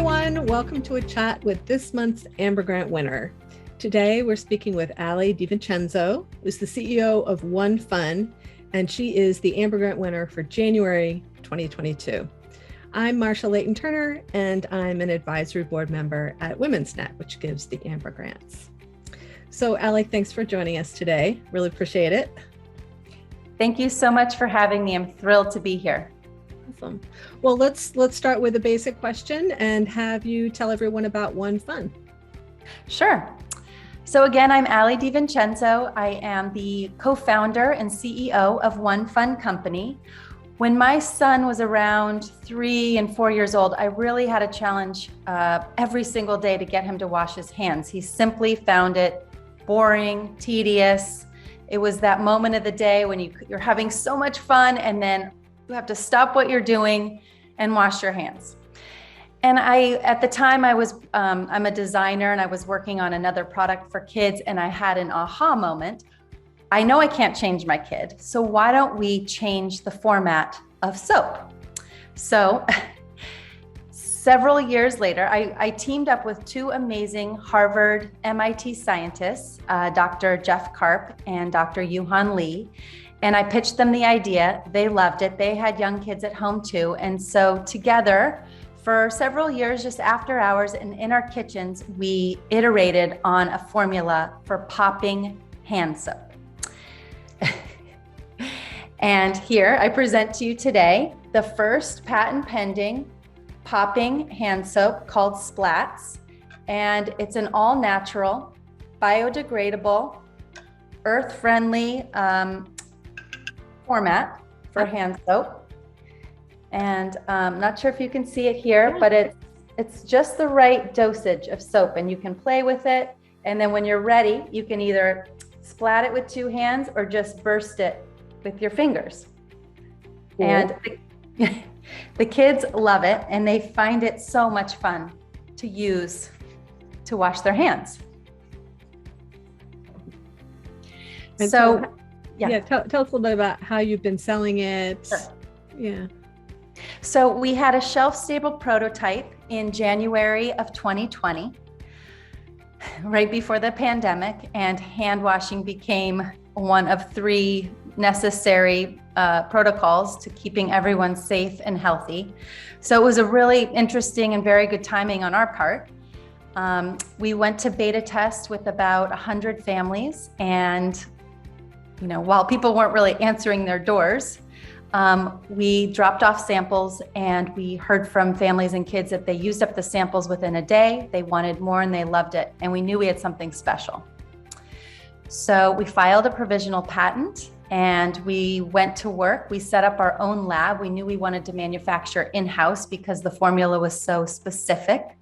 everyone. Welcome to a chat with this month's Amber Grant winner. Today, we're speaking with Alli DiVincenzo, who's the CEO of One Fun, and she is the Amber Grant winner for January 2022. I'm Marsha Layton Turner, and I'm an advisory board member at Women's Net, which gives the Amber Grants. So Alli, thanks for joining us today. Really appreciate it. Thank you so much for having me. I'm thrilled to be here. Awesome. Well, let's start with a basic question and have you tell everyone about One Fun. Sure. So again, I'm Alli DiVincenzo. I am the co-founder and CEO of One Fun Company. When my son was around 3 and 4 years old, I really had a challenge every single day to get him to wash his hands. He simply found it boring, tedious. It was that moment of the day when you're having so much fun and then you have to stop what you're doing and wash your hands. And at the time I'm a designer and I was working on another product for kids, and I had an aha moment. I know I can't change my kid, so why don't we change the format of soap? So several years later, I teamed up with two amazing Harvard MIT scientists, Dr. Jeff Karp and Dr. Yuhan Lee, and I pitched them the idea. They loved it. They had young kids at home too. And so together, for several years, just after hours and in our kitchens, we iterated on a formula for popping hand soap. And here I present to you today the first patent pending popping hand soap called Splatz. And it's an all natural, biodegradable, earth-friendly format for hand soap. And I'm not sure if you can see it here, but it's just the right dosage of soap, and you can play with it. And then when you're ready, you can either splat it with two hands or just burst it with your fingers. Cool. And the kids love it, and they find it so much fun to use to wash their hands. And so tell us a little bit about how you've been selling it. Sure. Yeah. So we had a shelf-stable prototype in January of 2020, right before the pandemic, and hand washing became one of 3 necessary protocols to keeping everyone safe and healthy. So it was a really interesting and very good timing on our part. We went to beta test with about 100 families, and while people weren't really answering their doors, we dropped off samples, and we heard from families and kids that they used up the samples within a day. They wanted more and they loved it, and we knew we had something special. So we filed a provisional patent and we went to work. We set up our own lab. We knew we wanted to manufacture in-house because the formula was so specific.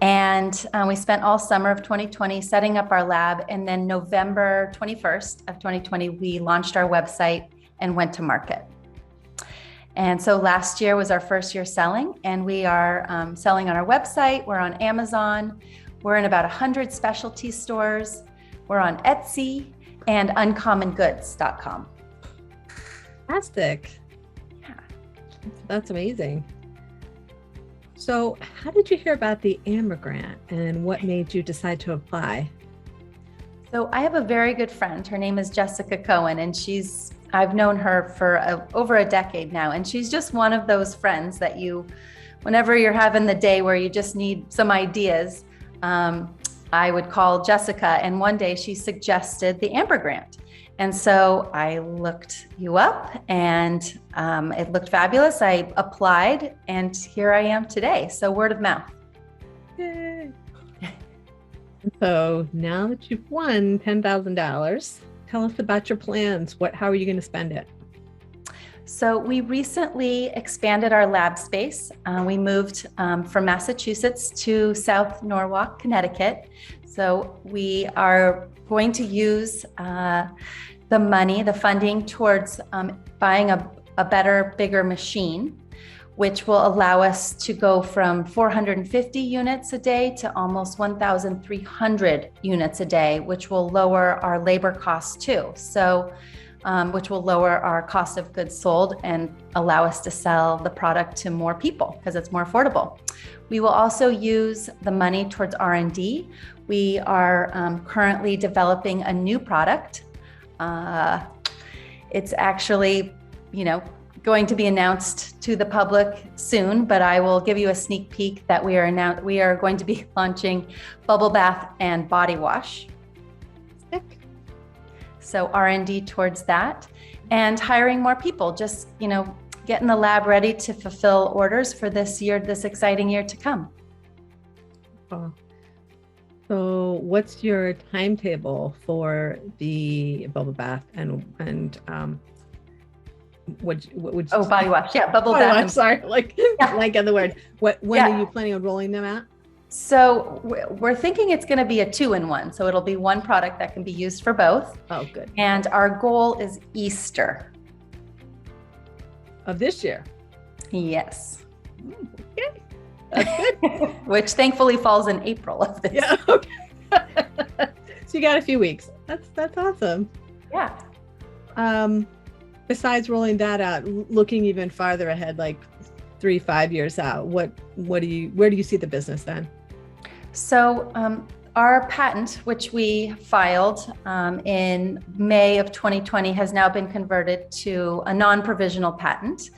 And we spent all summer of 2020 setting up our lab. And then November 21st of 2020, we launched our website and went to market. And so last year was our first year selling, and we are selling on our website. We're on Amazon. We're in about 100 specialty stores. We're on Etsy and uncommongoods.com. Fantastic. Yeah. That's amazing. So how did you hear about the Amber Grant, and what made you decide to apply? So I have a very good friend. Her name is Jessica Cohen, and I've known her for over a decade now. And she's just one of those friends that whenever you're having the day where you just need some ideas, I would call Jessica, and one day she suggested the Amber Grant. And so I looked you up, and it looked fabulous. I applied, and here I am today. So word of mouth. Yay. So now that you've won $10,000, tell us about your plans. How are you going to spend it? So we recently expanded our lab space. We moved from Massachusetts to South Norwalk, Connecticut. So we are going to use the funding towards buying a better, bigger machine, which will allow us to go from 450 units a day to almost 1,300 units a day, which will lower our labor costs too. So which will lower our cost of goods sold and allow us to sell the product to more people because it's more affordable. We will also use the money towards R&D. We are currently developing a new product. It's actually, going to be announced to the public soon, but I will give you a sneak peek that we are going to be launching bubble bath and body wash. Sick. So R&D towards that, and hiring more people, just, getting the lab ready to fulfill orders for this exciting year to come. Oh. So what's your timetable for the bubble bath and what would you body wash? Yeah, bubble bath. I'm sorry, like the word. When are you planning on rolling them out? So we're thinking it's going to be a 2-in-1. So it'll be one product that can be used for both. Oh, good. And our goal is Easter of this year. Yes. Okay. That's good. Which thankfully falls in April of this. Yeah. Okay. So you got a few weeks. That's awesome. Yeah. Besides rolling that out, looking even farther ahead, like 3-5 years out, where do you see the business then? So our patent, which we filed in May of 2020, has now been converted to a non-provisional patent,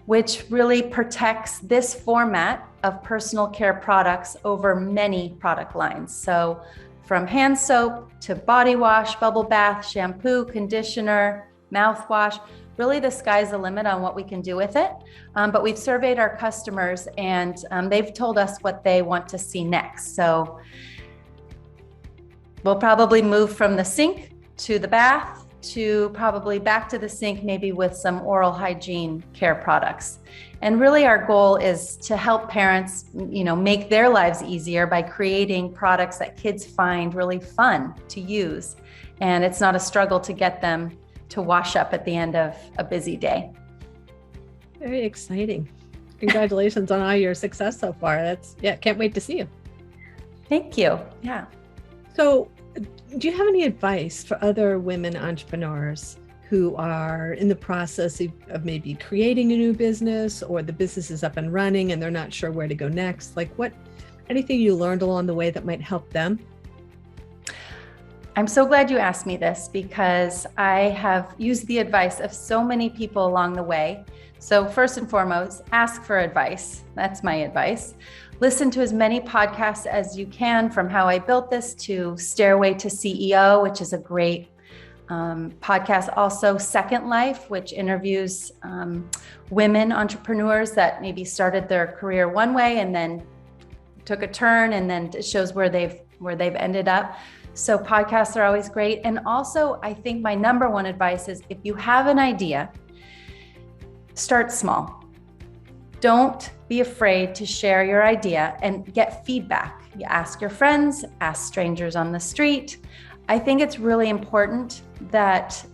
which really protects this format of personal care products over many product lines. So from hand soap to body wash, bubble bath, shampoo, conditioner, mouthwash, really the sky's the limit on what we can do with it. But we've surveyed our customers and they've told us what they want to see next. So we'll probably move from the sink to the bath to probably back to the sink, maybe with some oral hygiene care products. And really our goal is to help parents, make their lives easier by creating products that kids find really fun to use. And it's not a struggle to get them to wash up at the end of a busy day. Very exciting. Congratulations on all your success so far. Can't wait to see you. Thank you. Yeah. So do you have any advice for other women entrepreneurs who are in the process of maybe creating a new business, or the business is up and running and they're not sure where to go next? Like anything you learned along the way that might help them? I'm so glad you asked me this, because I have used the advice of so many people along the way. So first and foremost, ask for advice. That's my advice. Listen to as many podcasts as you can, from How I Built This to Stairway to CEO, which is a great podcast. Also Second Life, which interviews women entrepreneurs that maybe started their career one way and then took a turn, and then it shows where they've ended up. So podcasts are always great. And also, I think my number one advice is, if you have an idea, start small. Don't be afraid to share your idea and get feedback. You ask your friends, ask strangers on the street. I think it's really important that,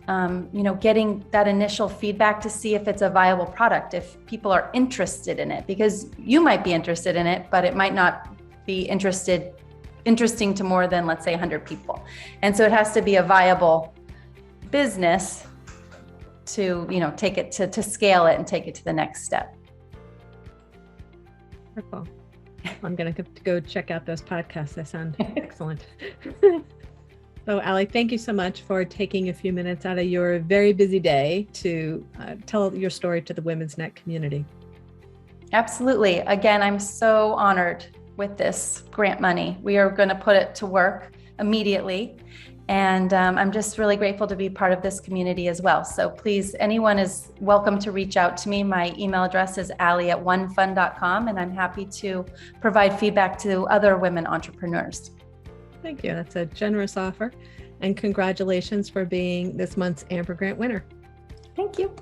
getting that initial feedback to see if it's a viable product, if people are interested in it, because you might be interested in it, but it might not be interesting to more than, let's say, 100 people. And so it has to be a viable business to, take it to scale it and take it to the next step. Wonderful. I'm going to go check out those podcasts. They sound excellent. So Alli, thank you so much for taking a few minutes out of your very busy day to tell your story to the Women's Net community. Absolutely. Again, I'm so honored with this grant money. We are going to put it to work immediately. And I'm just really grateful to be part of this community as well. So please, anyone is welcome to reach out to me. My email address is alli@onefund.com, and I'm happy to provide feedback to other women entrepreneurs. Thank you. That's a generous offer. And congratulations for being this month's Amber Grant winner. Thank you.